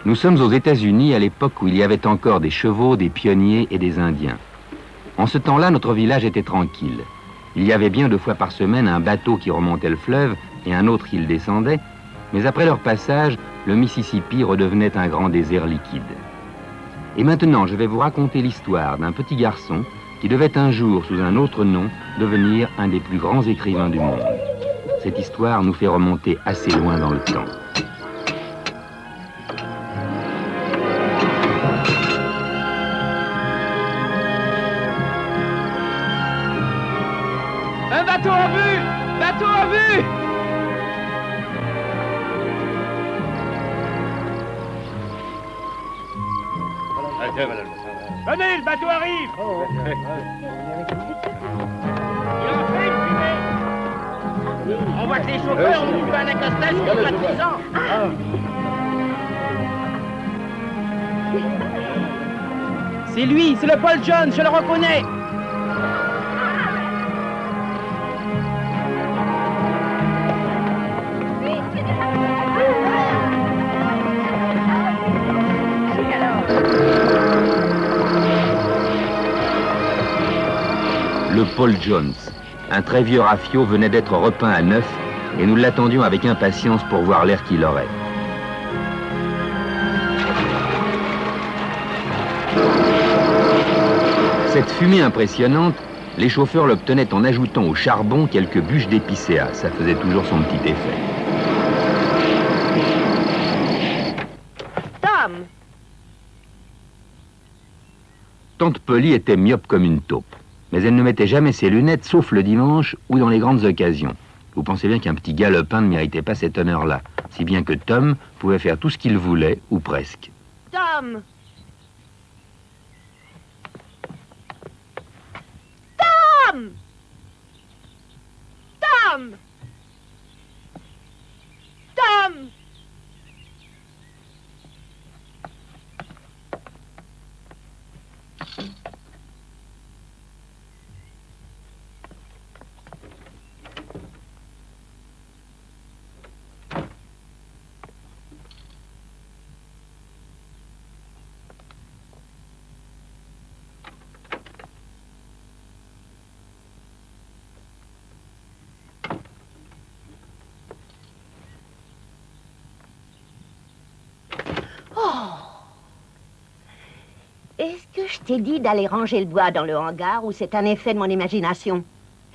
Nous sommes aux États-Unis à l'époque où il y avait encore des chevaux, des pionniers et des Indiens. En ce temps-là, notre village était tranquille. Il y avait bien 2 fois par semaine un bateau qui remontait le fleuve et un autre qui le descendait, mais après leur passage, le Mississippi redevenait un grand désert liquide. Et maintenant, je vais vous raconter l'histoire d'un petit garçon qui devait un jour, sous un autre nom, devenir un des plus grands écrivains du monde. Cette histoire nous fait remonter assez loin dans le temps. Un bateau en vue! Bateau en vue! Venez, le bateau arrive! Il en fait une fumée! On voit que les chauffeurs ont trouvé un accostage qui est pas suffisant. C'est lui, c'est le Paul Jones, je le reconnais! Le Paul Jones, un très vieux rafio, venait d'être repeint à neuf et nous l'attendions avec impatience pour voir l'air qu'il aurait. Cette fumée impressionnante, les chauffeurs l'obtenaient en ajoutant au charbon quelques bûches d'épicéa. Ça faisait toujours son petit effet. Tom! Tante Polly était myope comme une taupe. Mais elle ne mettait jamais ses lunettes, sauf le dimanche ou dans les grandes occasions. Vous pensez bien qu'un petit galopin ne méritait pas cet honneur-là, si bien que Tom pouvait faire tout ce qu'il voulait, ou presque. Tom! Tom! Tom! Tom! Est-ce que je t'ai dit d'aller ranger le bois dans le hangar ou c'est un effet de mon imagination?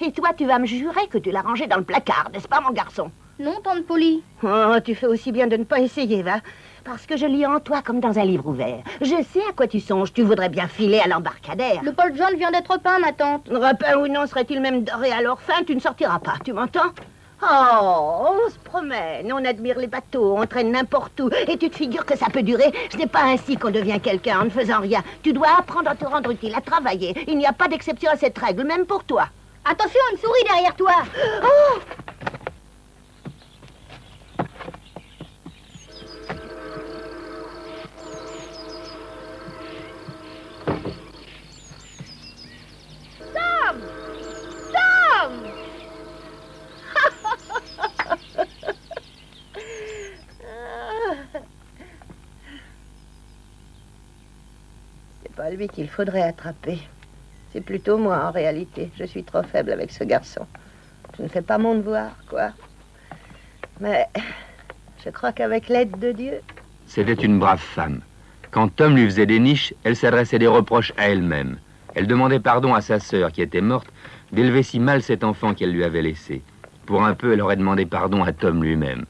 Et toi, tu vas me jurer que tu l'as rangé dans le placard, n'est-ce pas, mon garçon? Non, tante Polly. Oh, tu fais aussi bien de ne pas essayer, va. Parce que je lis en toi comme dans un livre ouvert. Je sais à quoi tu songes. Tu voudrais bien filer à l'embarcadère. Le Paul John vient d'être peint, ma tante. Repeint ou non, serait-il même doré à leur fin? Tu ne sortiras pas, tu m'entends? Oh, on se promène, on admire les bateaux, on traîne n'importe où. Et tu te figures que ça peut durer? Ce n'est pas ainsi qu'on devient quelqu'un en ne faisant rien. Tu dois apprendre à te rendre utile, à travailler. Il n'y a pas d'exception à cette règle, même pour toi. Attention, une souris derrière toi. Oh! Tom! Tom! C'est pas lui qu'il faudrait attraper. C'est plutôt moi, en réalité. Je suis trop faible avec ce garçon. Je ne fais pas mon devoir, quoi. Mais je crois qu'avec l'aide de Dieu... C'était une brave femme. Quand Tom lui faisait des niches, elle s'adressait des reproches à elle-même. Elle demandait pardon à sa sœur, qui était morte, d'élever si mal cet enfant qu'elle lui avait laissé. Pour un peu, elle aurait demandé pardon à Tom lui-même.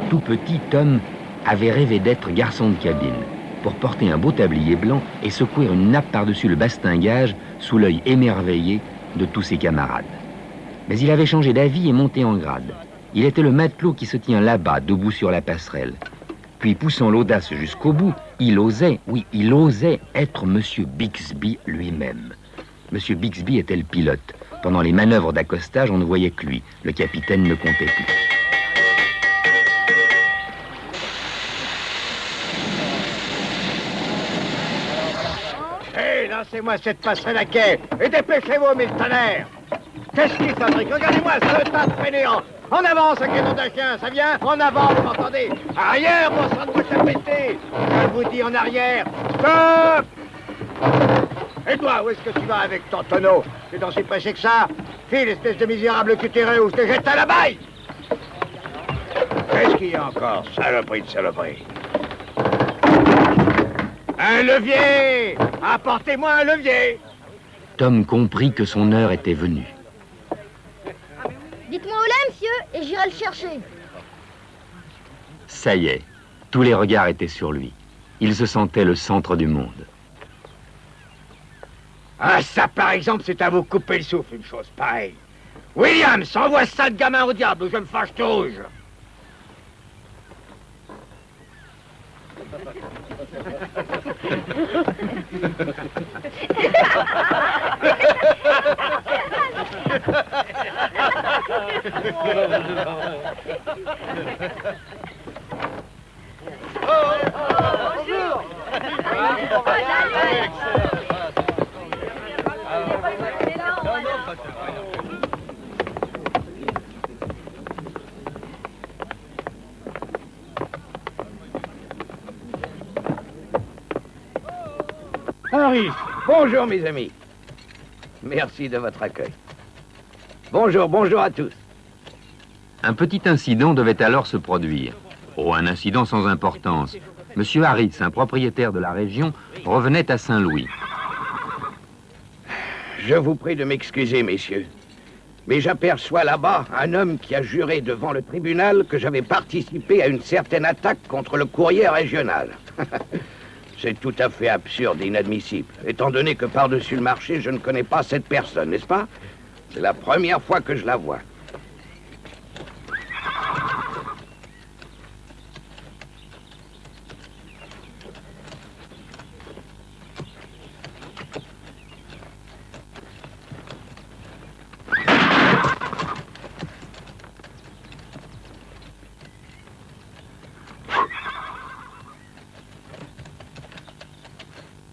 Tout petit, Tom avait rêvé d'être garçon de cabine. pour porter un beau tablier blanc et secouer une nappe par-dessus le bastingage sous l'œil émerveillé de tous ses camarades. Mais il avait changé d'avis et monté en grade. Il était le matelot qui se tient là-bas, debout sur la passerelle. Puis, poussant l'audace jusqu'au bout, il osait être Monsieur Bixby lui-même. Monsieur Bixby était le pilote. Pendant les manœuvres d'accostage, on ne voyait que lui. Le capitaine ne comptait plus. Hé, lancez-moi cette passerelle à quai et dépêchez-vous, mille tonnerres. Qu'est-ce qu'il fabrique? Regardez-moi ce tas de fainéants. En avant, ce canon d'un chien, ça vient? En avant, vous m'entendez? Arrière, mon sang de bouche à péter! Je vous dis en arrière. Stop! Et toi, où est-ce que tu vas avec ton tonneau? T'es dans si pressé que ça? File, espèce de misérable cutéré, ou je te jette à la baille! Qu'est-ce qu'il y a encore? Saloperie de saloperie. Un levier! Apportez-moi un levier! Tom comprit que son heure était venue. Dites-moi où l'est, monsieur, et j'irai le chercher. Ça y est, tous les regards étaient sur lui. Il se sentait le centre du monde. Ah, ça, par exemple, c'est à vous couper le souffle, une chose pareille. Williams, envoie ça de gamin au diable, ou je me fâche tout rouge. Harris, bonjour mes amis. Merci de votre accueil. Bonjour, bonjour à tous. Un petit incident devait alors se produire. Oh, un incident sans importance. Monsieur Harris, un propriétaire de la région, revenait à Saint-Louis. Je vous prie de m'excuser, messieurs. Mais j'aperçois là-bas un homme qui a juré devant le tribunal que j'avais participé à une certaine attaque contre le courrier régional. C'est tout à fait absurde et inadmissible, étant donné que par-dessus le marché, je ne connais pas cette personne, n'est-ce pas? C'est la première fois que je la vois.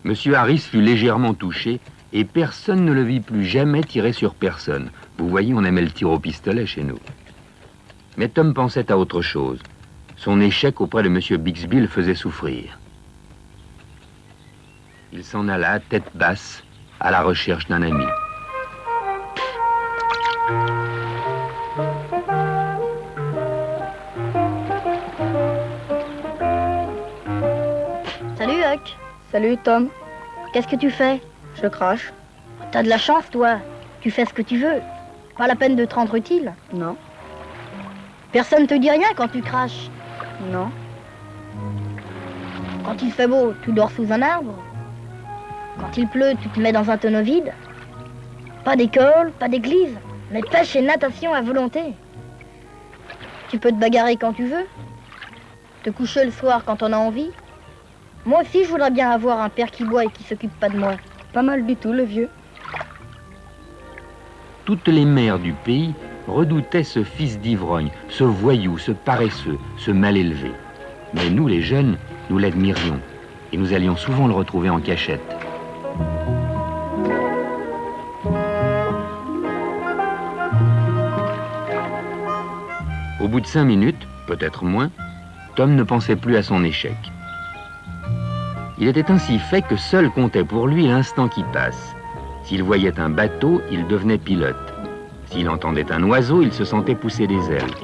Monsieur Harris fut légèrement touché et personne ne le vit plus jamais tirer sur personne. Vous voyez, on aimait le tir au pistolet chez nous. Mais Tom pensait à autre chose. Son échec auprès de Monsieur Bixby le faisait souffrir. Il s'en alla, tête basse, à la recherche d'un ami. Salut, Huck. Salut, Tom. Qu'est-ce que tu fais? Je crache. T'as de la chance, toi. Tu fais ce que tu veux. Pas la peine de te rendre utile. Non. Personne te dit rien quand tu craches. Non. Quand il fait beau, tu dors sous un arbre. Quand il pleut, tu te mets dans un tonneau vide. Pas d'école, pas d'église, mais pêche et natation à volonté. Tu peux te bagarrer quand tu veux. Te coucher le soir quand on a envie. Moi aussi, je voudrais bien avoir un père qui boit et qui s'occupe pas de moi. Pas mal du tout, le vieux. Toutes les mères du pays redoutaient ce fils d'ivrogne, ce voyou, ce paresseux, ce mal élevé. Mais nous, les jeunes, nous l'admirions et nous allions souvent le retrouver en cachette. Au bout de 5 minutes, peut-être moins, Tom ne pensait plus à son échec. Il était ainsi fait que seul comptait pour lui l'instant qui passe. S'il voyait un bateau, il devenait pilote. S'il entendait un oiseau, il se sentait pousser des ailes.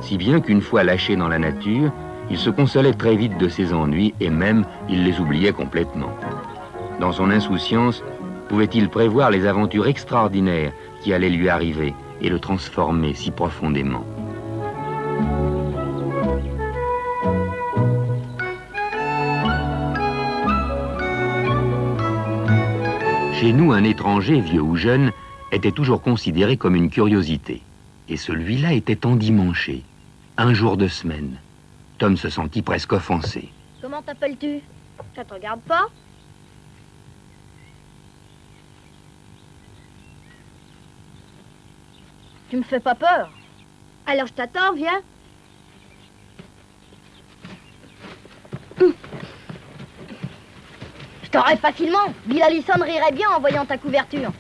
Si bien qu'une fois lâché dans la nature, il se consolait très vite de ses ennuis et même il les oubliait complètement. Dans son insouciance, pouvait-il prévoir les aventures extraordinaires qui allaient lui arriver et le transformer si profondément? Chez nous, un étranger, vieux ou jeune, était toujours considéré comme une curiosité. Et celui-là était endimanché, un jour de semaine. Tom se sentit presque offensé. Comment t'appelles-tu? Ça te regarde pas? Tu me fais pas peur. Alors je t'attends, viens. Je t'aurais facilement. Bill Allison rirait bien en voyant ta couverture.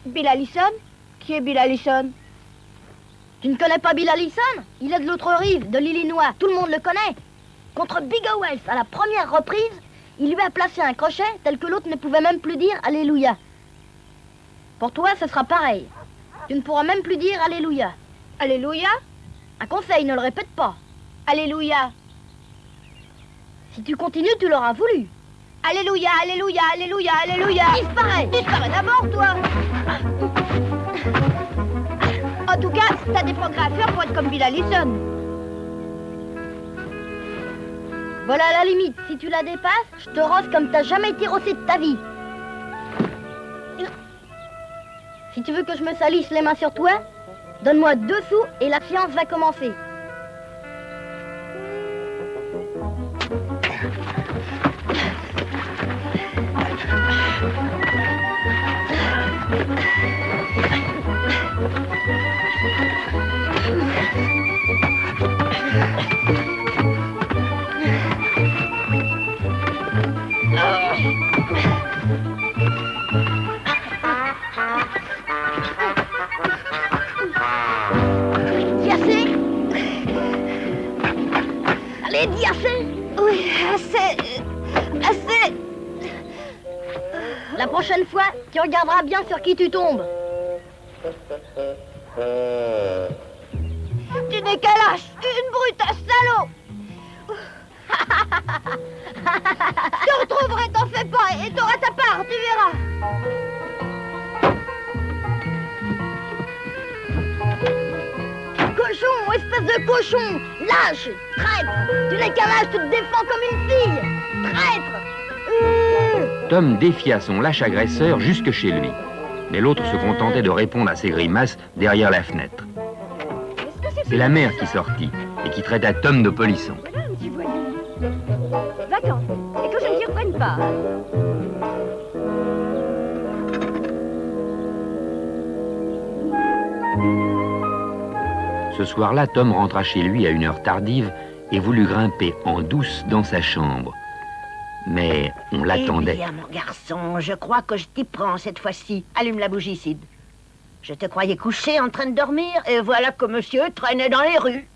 Bill Allison? Qui est Bill Allison? Tu ne connais pas Bill Allison? Il est de l'autre rive, de l'Illinois. Tout le monde le connaît. Contre Big Wells, à la première reprise, il lui a placé un crochet tel que l'autre ne pouvait même plus dire Alléluia. Pour toi, ce sera pareil. Tu ne pourras même plus dire Alléluia. Alléluia? Un conseil, ne le répète pas. Alléluia. Si tu continues, tu l'auras voulu. Alléluia, alléluia, alléluia, alléluia. Disparais. Disparais d'abord, toi. En tout cas, t'as des progrès à faire pour être comme Bill Allison. Voilà la limite. Si tu la dépasses, je te rosse comme t'as jamais été rossé de ta vie. Si tu veux que je me salisse les mains sur toi, donne-moi 2 sous et la séance va commencer. Dis assez? Allez, dis assez? Oui, assez. Assez. La prochaine fois, tu regarderas bien sur qui tu tombes. Tu n'es qu'un lâche, une brute, un salaud. Je te retrouverai, t'en fais pas, et t'auras ta part, tu verras. Cochon, espèce de cochon, lâche, traître. Tu n'es qu'un lâche, tu te défends comme une fille. Traître. Tom défia son lâche agresseur jusque chez lui. Mais l'autre se contentait de répondre à ses grimaces derrière la fenêtre. C'est la mère qui sortit et qui traita Tom de polisson. Voilà un petit voyou. Va-t'en, et que je ne t'y reprenne pas. Ce soir-là, Tom rentra chez lui à une heure tardive et voulut grimper en douce dans sa chambre. Mais on l'attendait. Eh bien, mon garçon, je crois que je t'y prends cette fois-ci. Allume la bougie, Sid. Je te croyais couché en train de dormir, et voilà que monsieur traînait dans les rues.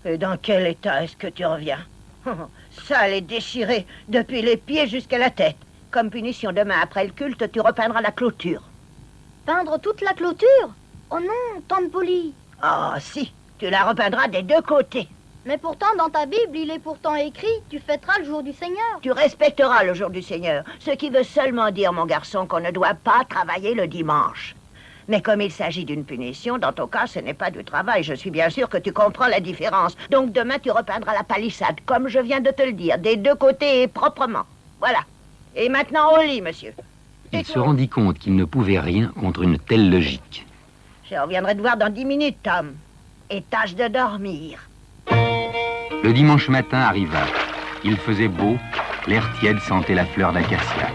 Et dans quel état est-ce que tu reviens? Sale et déchiré, depuis les pieds jusqu'à la tête. Comme punition, demain après le culte, tu repeindras la clôture. Peindre toute la clôture? Oh non, Tom Polly. Oh, si, tu la repeindras des 2 côtés. Mais pourtant, dans ta Bible, il est pourtant écrit « Tu fêteras le jour du Seigneur ». Tu respecteras le jour du Seigneur, ce qui veut seulement dire, mon garçon, qu'on ne doit pas travailler le dimanche. Mais comme il s'agit d'une punition, dans ton cas, ce n'est pas du travail. Je suis bien sûr que tu comprends la différence. Donc demain, tu repeindras la palissade, comme je viens de te le dire, des 2 côtés et proprement. Voilà. Et maintenant, au lit, monsieur. Il se rendit compte qu'il ne pouvait rien contre une telle logique. Je reviendrai te voir dans 10 minutes, Tom. Et tâche de dormir. Le dimanche matin arriva. Il faisait beau, l'air tiède sentait la fleur d'acacia.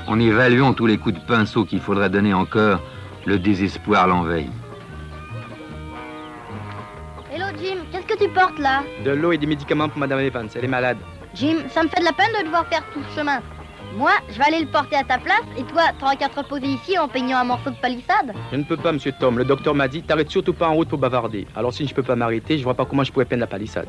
En évaluant tous les coups de pinceau qu'il faudrait donner encore, le désespoir l'envahit. Hello Jim, qu'est-ce que tu portes là? De l'eau et des médicaments pour Madame Evans, elle est malade. Jim, ça me fait de la peine de devoir faire tout ce chemin. Moi, je vais aller le porter à ta place, et toi, t'auras qu'à te reposer ici en peignant un morceau de palissade. Je ne peux pas, monsieur Tom. Le docteur m'a dit, t'arrêtes surtout pas en route pour bavarder. Alors si je peux pas m'arrêter, je vois pas comment je pourrais peindre la palissade.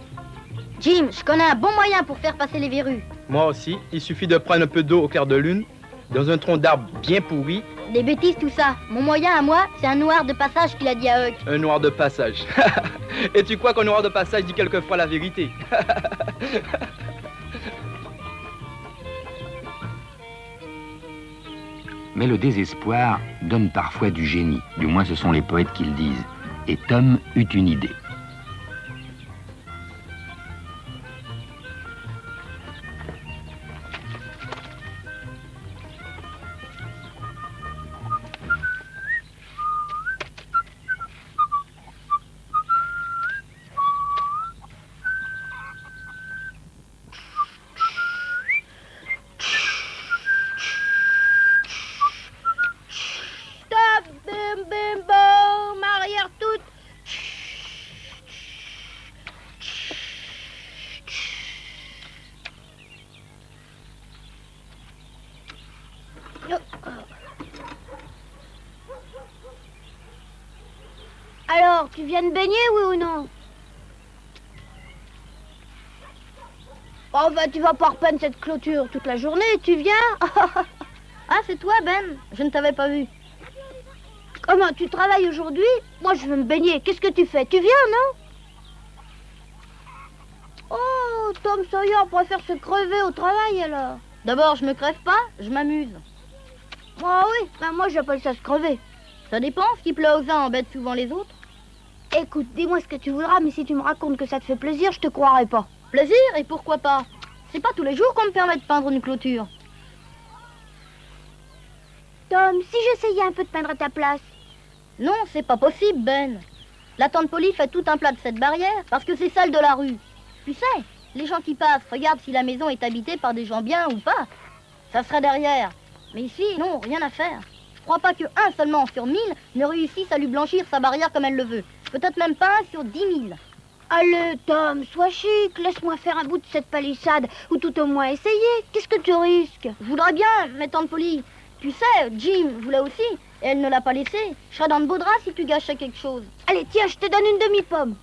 Jim, je connais un bon moyen pour faire passer les verrues. Moi aussi, il suffit de prendre un peu d'eau au clair de lune, dans un tronc d'arbre bien pourri. Des bêtises tout ça. Mon moyen à moi, c'est un noir de passage qu'il a dit à Huck. Un noir de passage. Et tu crois qu'un noir de passage dit quelquefois la vérité? Mais le désespoir donne parfois du génie, du moins ce sont les poètes qui le disent. Et Tom eut une idée. Stop, bim, bim, boum, arrière toute. Alors, tu viens de baigner, oui ou non? Oh, bah, tu vas pas repeindre cette clôture toute la journée, tu viens? Ah, c'est toi, Ben? Je ne t'avais pas vu. Comment, tu travailles aujourd'hui? Moi, je veux me baigner. Qu'est-ce que tu fais? Tu viens, non? Oh, Tom Sawyer préfère se crever au travail, alors. D'abord, je me crève pas, je m'amuse. Ah oui, ben moi, j'appelle ça se crever. Ça dépend, ce qui plaît aux uns embête souvent les autres. Écoute, dis-moi ce que tu voudras, mais si tu me racontes que ça te fait plaisir, je te croirai pas. Plaisir, et pourquoi pas? C'est pas tous les jours qu'on me permet de peindre une clôture. Tom, si j'essayais un peu de peindre à ta place. Non, c'est pas possible, Ben. La tante Polly fait tout un plat de cette barrière parce que c'est celle de la rue. Tu sais, les gens qui passent regardent si la maison est habitée par des gens bien ou pas. Ça serait derrière. Mais ici, non, rien à faire. Je crois pas que un seulement sur 1000 ne réussisse à lui blanchir sa barrière comme elle le veut. Peut-être même pas un sur 10 000. Allez, Tom, sois chic. Laisse-moi faire un bout de cette palissade, ou tout au moins essayer. Qu'est-ce que tu risques? Je voudrais bien, mais tante Polly, tu sais, Jim voulait aussi, et elle ne l'a pas laissé. Je serais dans de beaux draps si tu gâchais quelque chose. Allez, tiens, je te donne une demi-pomme.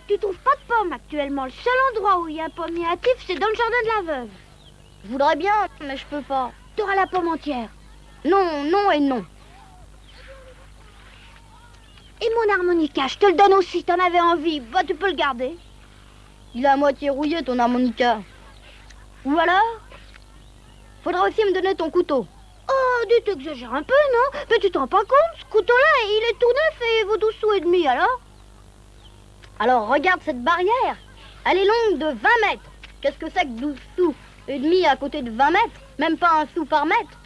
Tu trouves pas de pomme actuellement. Le seul endroit où il y a un pommier hâtif, c'est dans le jardin de la veuve. Je voudrais bien, mais je peux pas. T'auras la pomme entière. Non, non et non. Et mon harmonica, je te le donne aussi, t'en avais envie. Bah, tu peux le garder. Il est à moitié rouillé, ton harmonica. Ou alors, faudra aussi me donner ton couteau. Oh, dis, t'exagères un peu, non? Mais tu te rends pas compte, ce couteau-là, il est tout neuf et vaut 12 sous et demi, alors? Alors, regarde cette barrière. Elle est longue de 20 mètres. Qu'est-ce que c'est que 12 sous et demi à côté de 20 mètres? Même pas un sou par mètre.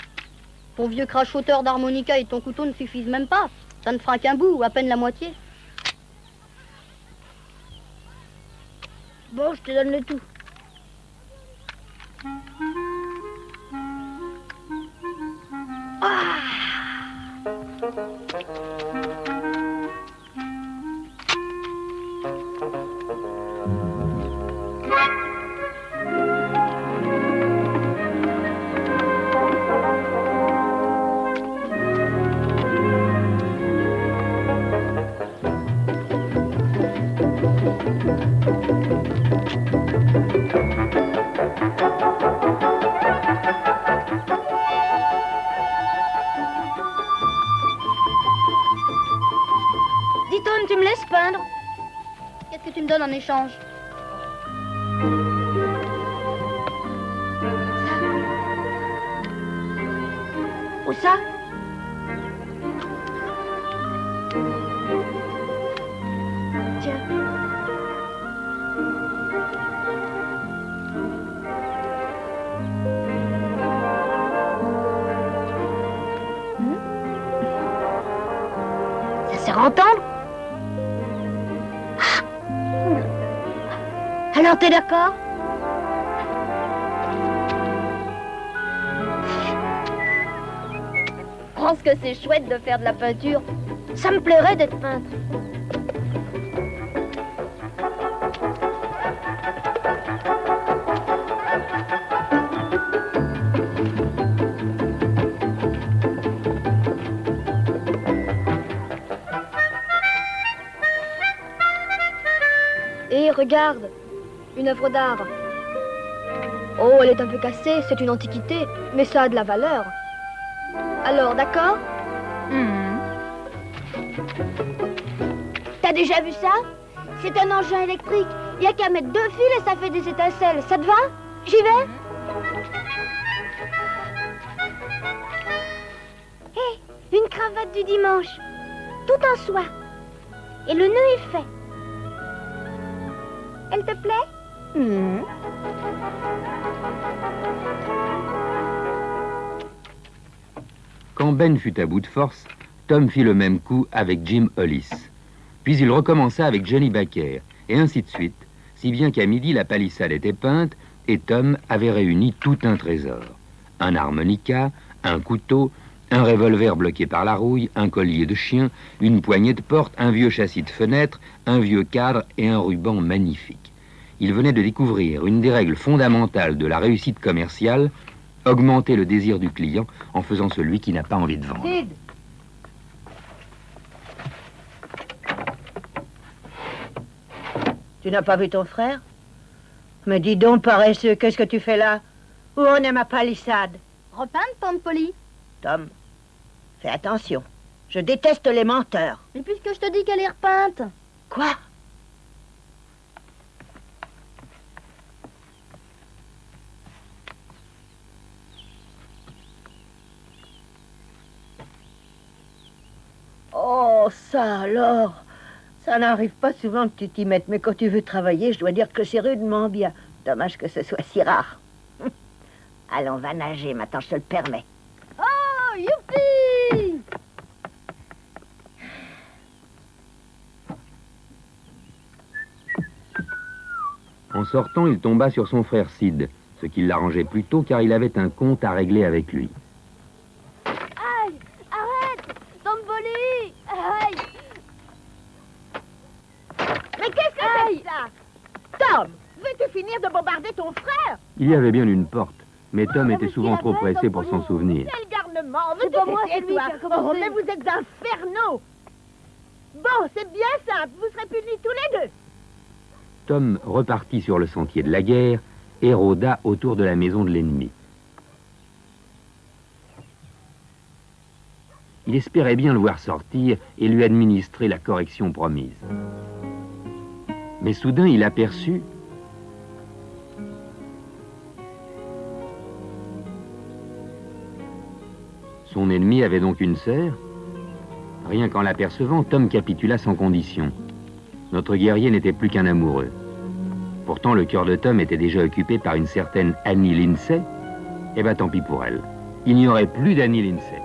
Ton vieux crachoteur d'harmonica et ton couteau ne suffisent même pas. Ça ne fera qu'un bout, ou à peine la moitié. Bon, je te donne le tout. Dis, Tom, tu me laisses peindre? Qu'est-ce que tu me donnes en échange? Où ça? Tiens. Ça sert à entendre? Alors, t'es d'accord? pense que c'est chouette de faire de la peinture. Ça me plairait d'être peintre. Et regarde, une œuvre d'art. Oh, elle est un peu cassée, c'est une antiquité, mais ça a de la valeur. Alors, d'accord? T'as déjà vu ça? C'est un engin électrique. Il n'y a qu'à mettre 2 fils et ça fait des étincelles. Ça te va? J'y vais? Hé, une cravate du dimanche. Tout en soie. Et le nœud est fait. Elle te plaît? Quand Ben fut à bout de force, Tom fit le même coup avec Jim Hollis. Puis il recommença avec Johnny Baker, et ainsi de suite, si bien qu'à midi la palissade était peinte et Tom avait réuni tout un trésor. Un harmonica, un couteau, un revolver bloqué par la rouille, un collier de chien, une poignée de porte, un vieux châssis de fenêtre, un vieux cadre et un ruban magnifique. Il venait de découvrir une des règles fondamentales de la réussite commerciale, augmenter le désir du client en faisant celui qui n'a pas envie de vendre. Sid! Tu n'as pas vu ton frère? Mais dis donc, paresseux, qu'est-ce que tu fais là? Où en est ma palissade? Repeindre, tante Polly? Tom, fais attention. Je déteste les menteurs. Mais puisque je te dis qu'elle est repeinte. Quoi? Oh, ça alors! Ça n'arrive pas souvent que tu t'y mettes, mais quand tu veux travailler, je dois dire que c'est rudement bien. Dommage que ce soit si rare. Allons, va nager, maintenant je te le permets. Oh, youpi! En sortant, il tomba sur son frère Sid, ce qui l'arrangeait plutôt car il avait un compte à régler avec lui. Aïe! Arrête! Tante Polly! Aïe! Mais qu'est-ce que c'est ça? Tom, veux-tu finir de bombarder ton frère? Il y avait bien une porte, mais Tom était souvent trop pressé pour s'en souvenir. Quel garnement! C'est pas moi, c'est lui toi? qui a commencé. Oh, mais vous êtes infernaux! Bon, c'est bien simple, vous serez punis tous les deux. Tom repartit sur le sentier de la guerre et rôda autour de la maison de l'ennemi. Il espérait bien le voir sortir et lui administrer la correction promise. Mais soudain, il aperçut son ennemi avait donc une sœur. Rien qu'en l'apercevant, Tom capitula sans condition. Notre guerrier n'était plus qu'un amoureux. Pourtant, le cœur de Tom était déjà occupé par une certaine Annie Lindsay. Eh ben, tant pis pour elle. Il n'y aurait plus d'Annie Lindsay.